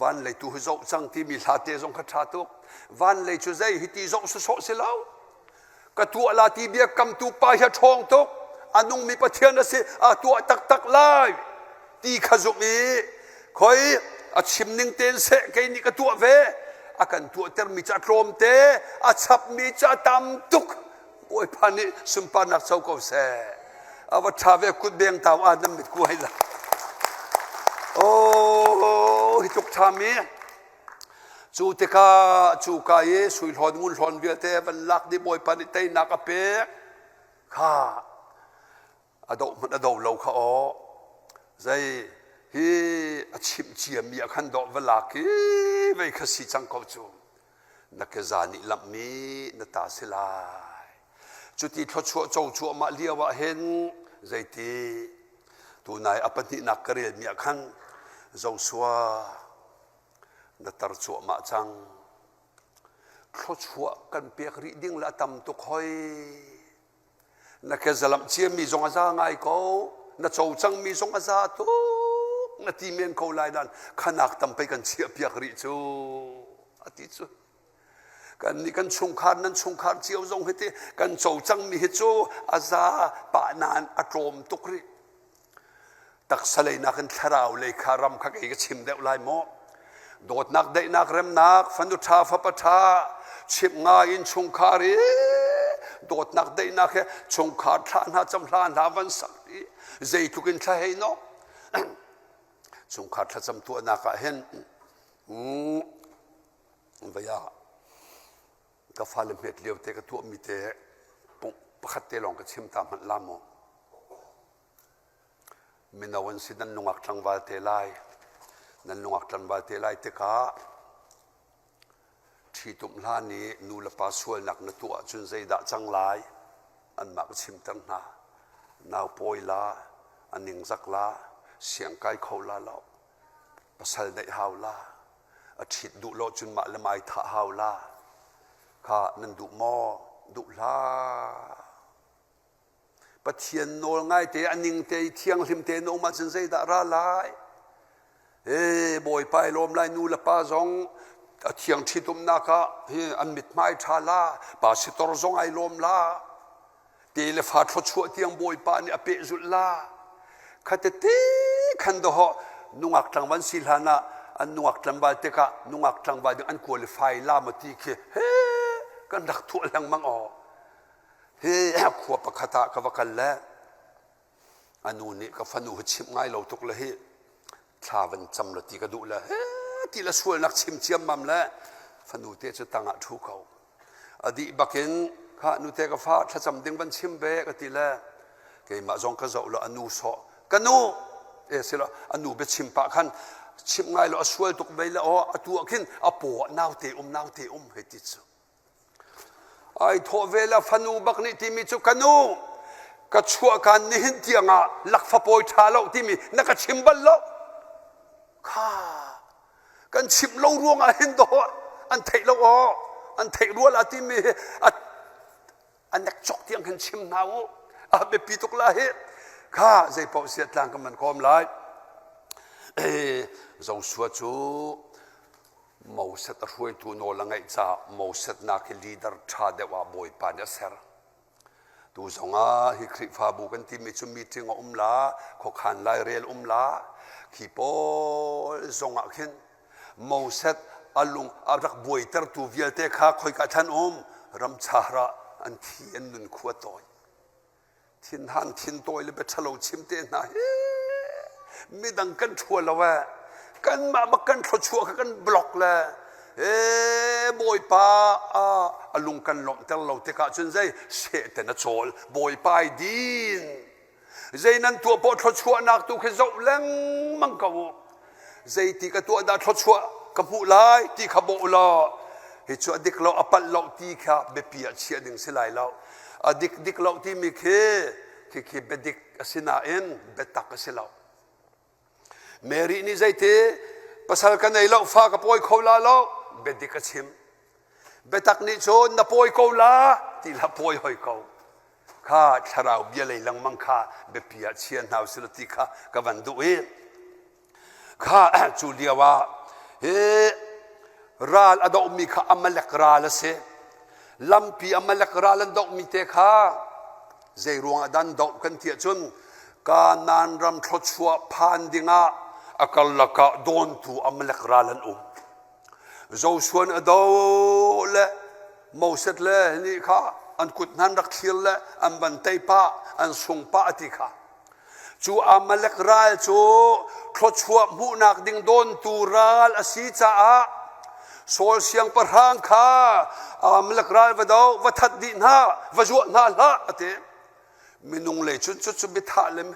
van le tu zo chang ti mi la te zong kha tha tu van le chu zai hi ti zo so selo ka tu la ti bia kam tu pa ya thong tok anung mi pathian na se a tu tak tak lai ti khazu mi khoi a chimning ten se ke ni ka tu ve akan tu ter mi cha trom te a chap mi cha tam tuk oi phani sumpa nak chau ko se awa thave kut beng taw adam mit ku haila o hi tuk thami chu te ka ye sui hlon ngun hlon bia te van lak di boy pani te nak a pe kha ado lo kha o zai hi achim chiam mi khan do wala ki ve khasi chang ko chu na ke zani lam mi na ta silai chuti tho chu chou chu ma liawa hen zai ti tu nai apati na karel mi khan zo suwa na tar chu ma chang tho chu kan pek ri ding la tam tu khoi na ke zalam chiam mi zong za ngai ko na chou chang mi zong za tu na ti men ko lai dan khanak tam pe kan chia piak ri chu ati chu kan ni kan chung khan nan chung khan chiao zong hete kan chou chang mi he chu aza pa nan atrom tukri tak salai na kan tharau le kharam kha ke chim deu lai mo dot nak dei nak rem nak fanu tha fa pa tha chip nga in chung khari dot nak dei nak he chung kha tha na cham hla na van sak zai tukin tha hei no chung kha tha cham tu na ka hen vaya ka falem het leo te ka tu mi te pakhat te long ka chim tam han lamo minawan sidan nungak tlang wal te lai nan nungak tlang wal te lai te ka thi tum hla ni nu la pa sual nak na tu chun zai da chang lai an mak chim tam na naw poi la aning zak la siang kai khau la lo pasal dai haw la a thit du lo chun ma lamai tha haw la kha nan du mo du la pathian nol ngai te aning te thiang hlim te no ma chen zai da ra lai boy pai lom lai nu la pa zong a thiang thitum na ka he an mit mai tha la pa si tor zong ai lom la te le fa tho chu tiang boy pa ni ape zul la khate te khan do ho nungak tlang wan sil hana an nungak tlang ba te ka nungak tlang ba an qualify la ma ti ke he kan dak thu lang mang o he khua pakhata ka wakal la anu ni ka fanu chim ngai lo tuk la he thawan cham la ti ka du la he ti la sual nak chim chiam mam la fanu te chu tanga thu ko adi bakin kha nu te ka fa tha cham ding ban chim be ka ti la ke ma zong ka zo la anu so kanu sila anu be chim pa khan chim ngai lo sual tuk be la o atu khin apo naw te he ti chu ai tho vela fanu bakni ti mi chu kanu ka chua kan ni hin tianga lakfa poi tha lo ti mi na ka chim bal lo kha kan chim lo ruang a hin do an thei lo o an thei rual a ti mi an nak chok tiang kan chim naw a be pi tuk la he kha zai pau sia tlang ka man kom lai zong suwa chu mau set a hrui tu no la ngai cha mau set na ki leader tha de wa boy pa na ser tu zonga hi khri fa bu kan ti mi chu meeting la kho khan lai rel la ki pol zonga khin mau set alung arak boy ter tu vial te kha khoi ka than ram chara an thi an nun khuwa toy thin han thin toy le be thalo chim te na mi dang kan thua la wa kan ma kan tho chua kan block la บอยป้าลุงกันหลงแต่เราเตะกะจนใจเสะแต่น่ะโฉลบอยป้ายดินใจนั้นตัวปอทชัวนักตัวแค่เจ้าเล่งมังกาวใจที่กตัวดาทชัวกับผู้ร้ายที่ขบลาเหตุชัวดิกเราอปัลเราที่ข้าเบียดเชียดึงสิไลเราดิกเราที่มีเคเบดิกสินาเอ็นเบตักสิเราเมรีนี่ใจเตะภาษากันในเราฟ้ากับปอยเขาลาเราเบดิกชิมเบตักนี่โจนนับปอยเขาลาที่ละปอยหอยเขาข้าชราวเบียเลยลังมังข้าเบียดเชียนหาวสิลติข้ากับวันดูเอข้าจูเลียว่าราลอดอมีข้าอเมลักราลเสลำปีอเมลักราลดอกมีเตข้าใจรวงอดันดอกกันเทียจุนการนานรำทดชัวพันดิงาอักลกะโดนตูอเมลักราลันเจ้าชวนอดอเละมอสเละนี่ข้าอันกุดนันรักเชียละอันบันเตยป้าอันส่งป้าติข้าจูอเมลักราลจูทดชัวมุนักดิงโดนตูราลอสีจ้าโซลเสียงประหางข้าอเมลักราลวดาววัดดินฮาวจวดนาละเตมินุงเลยชุดบิทาเลม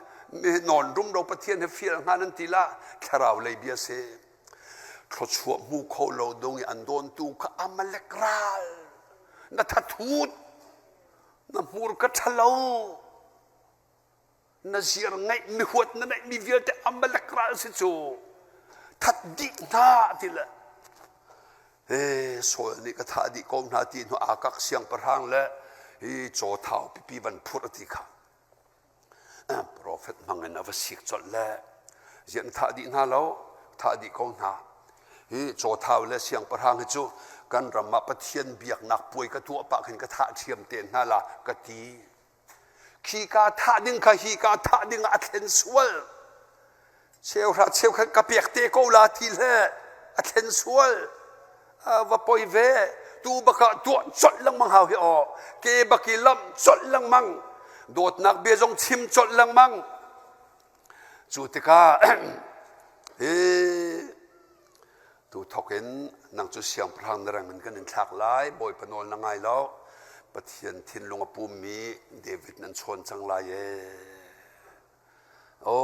มีนอนรุมเราประเทศให้ฟิลงานนั้นทีละแค่เราเลยเบียเซทศวมูโคโลดงอันโดนตูข้าอเมลักราลนัททูดนับมูรกัทลาวนัเสียงไงมีหัวนั่นไงมีเวียแต่อเมลักราลสิจูทัดดินาทีละโซลนี่ก็ทัดดิกองนาทีนอากาศเสียงประหางและโจเท้าปีบันพุทธิข้าโปรเฟตมังเงินอวสิกจดแล้วยันทัดดินาแล้วทัดดิกองนาโจเท้าและเสียงประหางให้จูกันรำมาปะเทียนเบียกหนักป่วยกระตัวปะเห็นกระทะเทียมเตียนนาละกะตีขีกาทัดดิ้งข้าขีกาทัดดิ้งอัตเลนสวลเชลรัดเชลขันกระเปียกเตะโกลาทีเล่อัตเลนสวลว่าปอยเวตูบักตัวจดลังมังหาวเฮอเกบักิลำจดลังมังโดดนักเบียจงชิมจดลังมังจูติกาตูทอกเห็นนางจุเสียงพรางนรังมันกันหนึ่งฉากหลายบ่อยปนนละไงแล้วปะเทียนทินลงปูมีเดวิดนั้นชนจังไรโอ้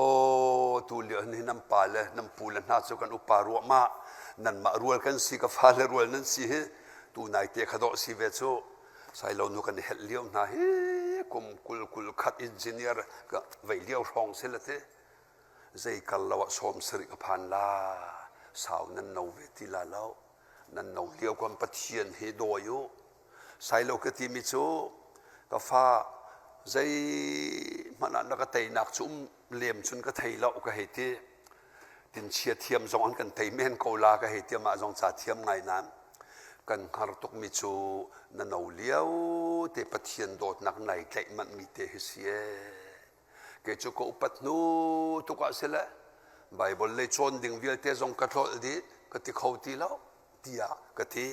ตูเหลือนี่น้ำปลาเลยน้ำปูเลยน่าจะกันอุปารัวมานั่นมารวลกันสิกับฟ้าเลยรวลนั้นสิตูนายเตะขดอสิเวโซใส่เราหนูกันเฮลเลี้ยวนะกุมกุลขัดอินจิเนียร์ก็ไว้เลี้ยวรองเสร็จแล้วเต้ใจกันเราสมสริกพันลาสาวนั้นเราเวทีลาแล้วนั้นเราเลี้ยวความปะเทียนเฮโดอยู่ใส่เราก็ที่มิโซก็ฟ้าใจมันนั่นก็เตยนักจุ่มเลี่ยมชุนก็เทยเราก็เฮตีดินเชียเทียมจงอันกันเตยเมนโกลาก็เฮตีมาจงจ่าเทียมไงนั้นกันคาร์ตุกมิจูนั่นเอาเลี้ยวเตปะเทียนโดดนักไหนใจมันมีเตเสียเกจูก็อุปัตนูตุกะเสละไบเบิลเลยชนดิ่งเวียเตจงกระโดดดีกติเขาตีแล้วตียกติ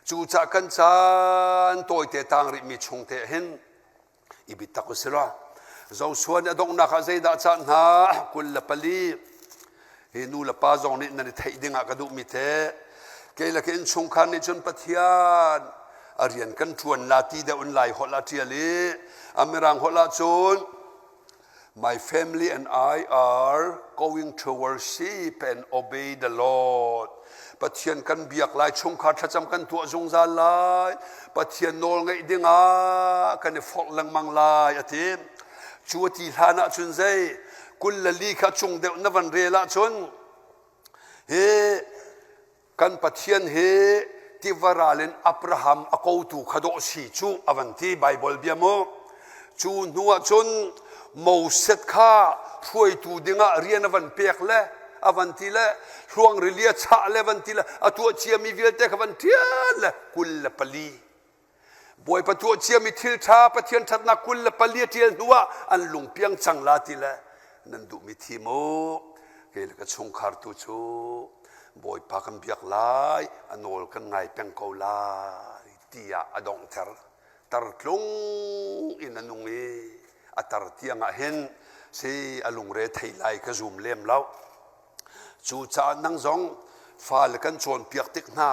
จูจักกันจานตัวเตตังริมีชงเตเห็นอิบิตะกุสระเจ้าส่วนอดงนักใจดัชนะกุลละปลีเฮนูละปาจงนี่นั่นไทยดิ่งกระดูมิเตเกลกินชงคันในจนปะเทียนอาเรียนกันชวนลาตีเดอุนไลฮอลาเทียลีอเมรังฮอลาจน My family and I are going to worship and obey the Lord ปะเทียนกันเบียกลายชงคันทัจำกันตัวจงซาลายปะเทียนโนลไงดิ่งกันในฟอกลังมังลายอาทิตย์ชัวตีฐานะชนใจกุลละลีขจงเดวนวันเรละชนเฮกันปะเทียนเฮที่วราเลนอับราฮัมอโกตูขดอสีจูอวันที่ไบเบิลเบียโมจูนัวจนโมเสสข้าช่วยตูดิงะเรียนอวันเปียกเล่อวันที่เล่ช่วงเรียชะเล่วันที่เล่อตัวเชียมีเวียเตกวันที่เล่กุลละปลีบวยปตัวเชียมีทิลชาปะเทียนชัดนักกุลละปลีเทียนนัวอันลุงเปียงจังลาที่เล่นันดูมิทิโมเกลกชงคาร์ตูจูบอยพากันเบียกลายอนอลกันไงเป็งเกาลายตียอดองเทอร์ตาร์ตลงอินนุงเออัตร์เตียงเห็นเสียลุงเรทไทยไลก็ซูมเล่มแล้วจูจานังซอง ฟ้าเลยกันชวนเปียกติกหน้า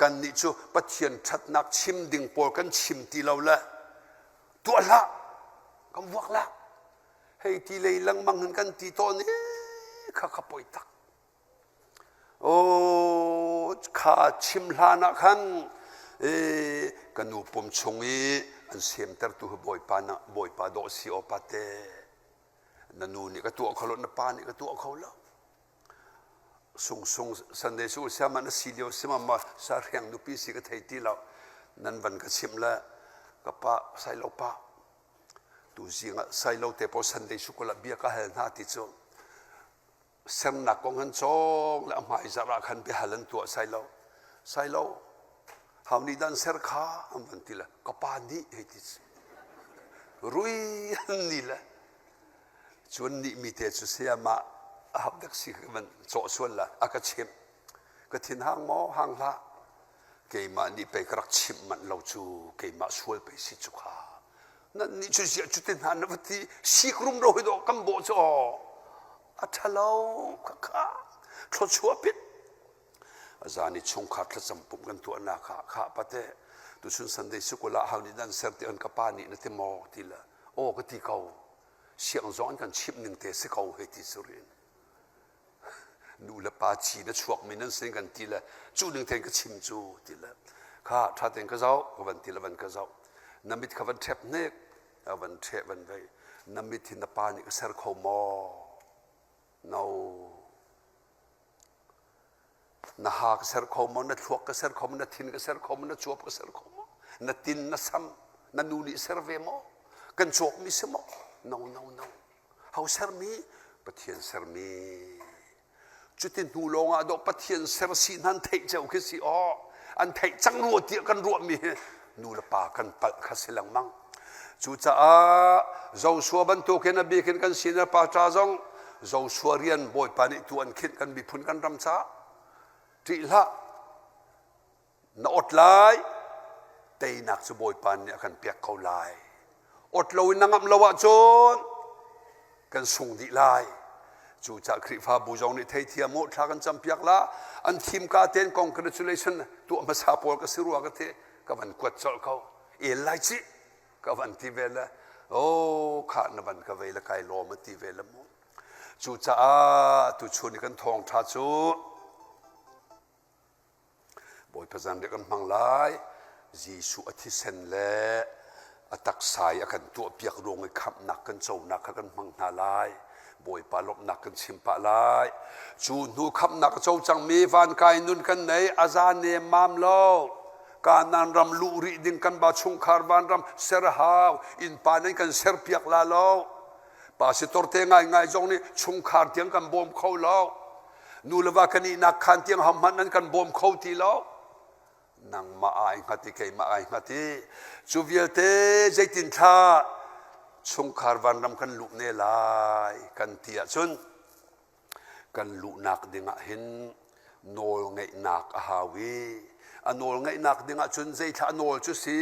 กันนี่จูปัจเจียนชัดนักชิมดิ่งปอลกันชิมตีเราละตัวละกำวักละให้ตีเลยลังมังเห็นกันตีตอนนี้ข้าขปอยตักโอ้ข้าชิมลานะขันกันนูปมชงอีอันเสียมเตอร์ตัวบอยปานะบอยปาโดสิโอปาเตนันนูนี่ก็ตัวเขาลนปานี่ก็ตัวเขาละส่งสันเดสูเสียมันสิเลียวเสียมาสารียงนุปีสิก็ไทยตีเรานั่นวันก็ชิมละก็ป้าใส่เราป้าดูสิงะใส่เราแต่พอสันเดสูก็ละเบียก็เห็นหน้าติดจ้องเส้นหนักของหันจ้องและหมายจะรักหันไปหันตัวใส่เราหาวันนี้ดันเสร์ข้าอันที่ละก็ป้านี่ให้ติดรุยนี่ละชวนนี่มีแต่สุเสียมาหับดักสิมันโจส่วนละอากาศชิมก็ทิ้งห้างหม้อห้างละเกี่ยมานี่ไปกระชิมมันเราจูเกี่ยมาช่วยไปสิจุกานั่นนี่จุดเสียจุดทิ้งหันนับที่สิกรุมเราให้ดอกกำโบจ่ออัฐเราข้าทศชัวปิดอาจารย์นี่ชงขาดละจำปุ่มกันตัวนาข้าปะเตตุชุนสันเดสุกุละหานี่ดันเสร์ติอันกับปานี่นั่นที่มอทีละโอ้ก็ที่เขาเสียงร้อนกันชิมหนึ่งเตะสิเขาให้ที่สุรินดูละปาชีนะชวกมีนั่นเสียงกันทีละจูหนึ่งเทงก็ชิมจูทีละข้าถ้าเทงก็เจ้าวันทีละวันก็เจ้าน้ำมิดขวันเทปเนกวันเทปวันไปน้ำมิดที่นปานี่ก็เสร์เขามอno na ha ka ser khom na thuak ka ser khom na thin ka ser khom na chuap ka ser khom na tin na sam na nu ni ser ve mo kan chok mi se mo no how ser mi pathian ser mi chutin nu longa do pathian ser si nan thei chau ke si o an thei chang ru ti kan ru mi nu la pa kan pal kha silang mang chu cha a zo suwa ban to ke na bi ken kan sin pa cha jong zo suarian boy pani tuan khit kan bi phun kan ram cha ti la na ot lai tei nak chu boy pan ne kan piak kau lai ot lo in ngam lawa chon kan sung di lai chu cha khri pha bu jong ni thei thia mo tha kan cham piak la an thim ka ten congratulation tu ma sa pol ka sirua ka the ka van kwat chol kau e lai chi ka van ti vela o kha na van ka vela kai lo ma ti vela mo chu cha tu chun kan thong tha chu boy pazan de kan mang lai jisu athi sen le atak sai akan tu piak rong ai khap nak kan chau nak kan mang na lai boy palop nak kan chim pa lai chu nu khap nak chau chang mi van kai nun kan nei azan ne mam lo kanan ram lu ri din kan ba chung khar van ram ser haw in pa nei kan ser piak la lo pa si torte ngai jong ni chung khar tiang kan bom khau lo nu lawa kan ni nak khan tiang ham han nan kan bom khau ti lo nang ma ai ngati ke ma ai ngati chu vialte zaitin tha chung khar van ram kan lu ne lai kan tia chun kan lu nak dinga hin nol ngai nak a hawi anol ngai nak dinga chun zai tha nol chu si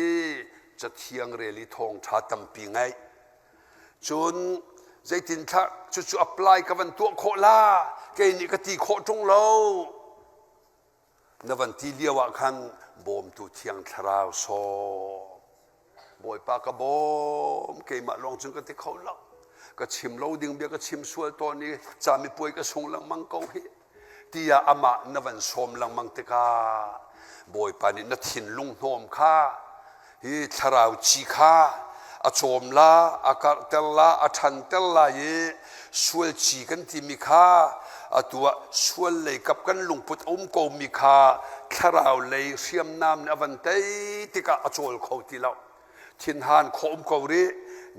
cha thiang reli thong tha tampi ngai chun zai tin tha chu apply ka van tu kho la ke ni ka ti kho tung lo na van ti liawa khan bom tu thiang tharau so boy pa ka bom ke ma long chung ka ti kho la ka chim lo ding bia ka chim sual to ni cha mi poi ka sung lang mang ko hi tia ama na van som lang mang te ka boy pa ni na thin lung nom kha hi tharau chi kha a chom la a kar tel la a than tel la ye sual chi kan ti mi kha a tua sual le kap kan lung put ko mi kha tharau le siam nam na van tei tika a chol kho ti lo thin han khom ko ri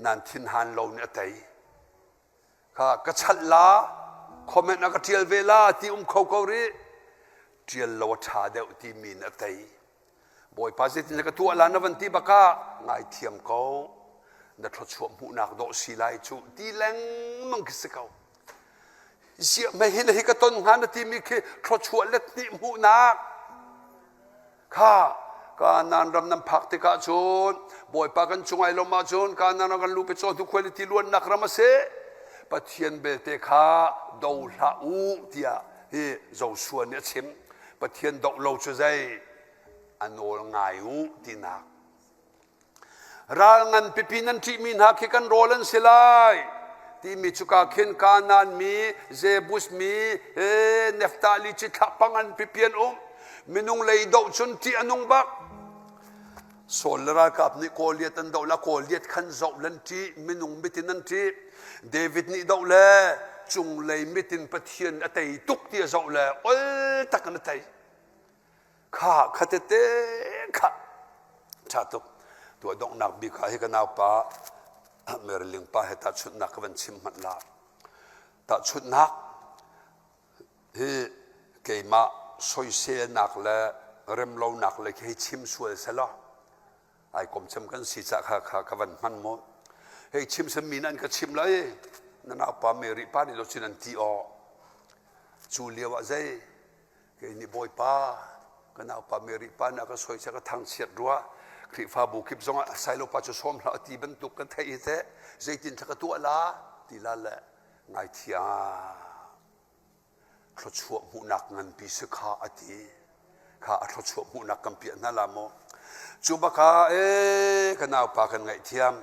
nan thin han lo ne tai kha ka chat la comment na ka tial vela ti kho ko ri tial lo tha de ti min a tai boy pa se tin ka tu ala na van ti baka ngai thiam ko na thot chuam hu nak do si lai chu ti leng mang ki se kau sia me hin hi ka ton han ti mi ke thot chu let ni mu nak kha ka nan ram nam phak te ka chun boy pa kan chungai lo ma chun ka nan kan lu pe chon tu quality luan nak ram se pathian bel te kha do la u tia hi zo suan ne chim ปะเทียนดอกโลชุใจอันโอลง่ายหูตีนักรางันปิปินันที่มีนักกันโรลันสิไลที่มีชุกาเข็นกานันมีเซบุสมีเนฟตาลีจิตปังอันปิเปียนมินุงเลยดอกชนที่อนุงบักโซลรากับนิโคเลียตันดอกละโคเลียตขันจบลันที่มินุงมิตินันที่เดวิดนี่ดอกละจุงเลยมิตินปะเทียนอัตยตุกที่จบละโอ้ตักนัตยข้าขัดเตะข้าชาตุตัวดอกนักบิข้าให้กันเอาป้าเมื่อเลี้ยงป้าให้ตัดชุดนักวันชิมมันละตัดชุดนักเฮ้เกี่ยมาสอยเสียนักและเริ่มเล่านักเลยให้ชิมสวยเสละไอ้กรมชิมกันสิจะข้าวันมันหมดให้ชิมสมีนั่นก็ชิมเลยนั่นเอาป้าเมริป้านี่เราชินันทีอจูเลียวะใจเกี่ยนี่บอยป้าก็น่าป้าเมริป้าน่าก็สวยจะก็ทางเสียดรัวคริฟ้าบุกิบซงอ่ะใส่ลงไปจะส้มละตีบรรทุกกันไทยเถอะใจจินทักตัวละตีละแหละไงเทียครชัวมุนักเงินปีสขาอดีข้าครชัวมุนักกันเปียนั่นละโมจูบข้ากันเอาปากันไงเทียม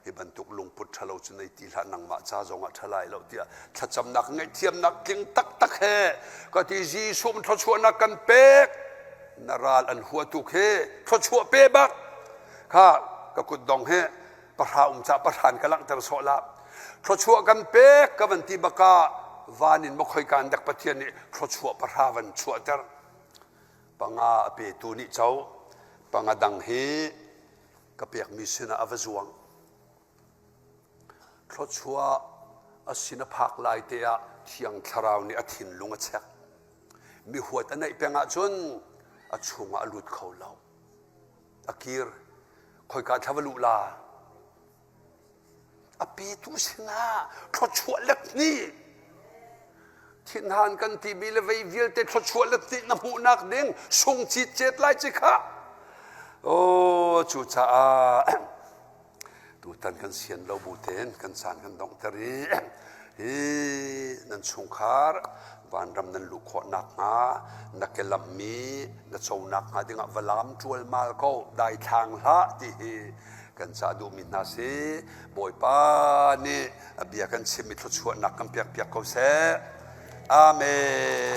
ให้บรรทุกลงพุทธเราจะในตีละนังมาจ้าจงอ่ะทลายเราเดียถ้าจำนักไงเทียมนักกิงตักเฮก็ที่จีสุมครชัวนักกันเป็กนาราลอันหัวตุกเฮครชัวเป๊บักข้าก็กุดดองเฮประธานจะประธานกำลังจะสละเพราะชัวกันเป๊กกับวันที่บักวานินมคอยการดักปะเทียนนี่เพราะชัวประธานวันชัวเตอร์ปังอาเปตูนิเจ้าปังอาดังเฮกับเปียกมีสินะอวจวงเพราะชัวอสินภักลายเตียเทียงคราวนี่อธินลุงเช็กมีหัวตันในเปียงอาจนอาชุงอาลุดเขาเล่าอากีร์คอยการทวลุลาอปีตุสินาทศชวเล็กนี่ทินหานกันที่มีเลวีวิลเตทศชวเล็กนี่น้ำหูนักเด้งส่งจิตเจ็ดไล่จิค่ะโอ้จูจ้าดูตันกันเสียนเราบูเทนกันสานกันดองตรีนั่นสงคาร์วันรำนั้นลูกขอนักมานักเกลัมมีนักโจนักมาดึงอัวลามจวลมาลก็ได้ทางละที่กันจะดูมินาซีบอยป้านี่เบียกันชิมิทุชวนักกันเปียกเขาเสอาเมน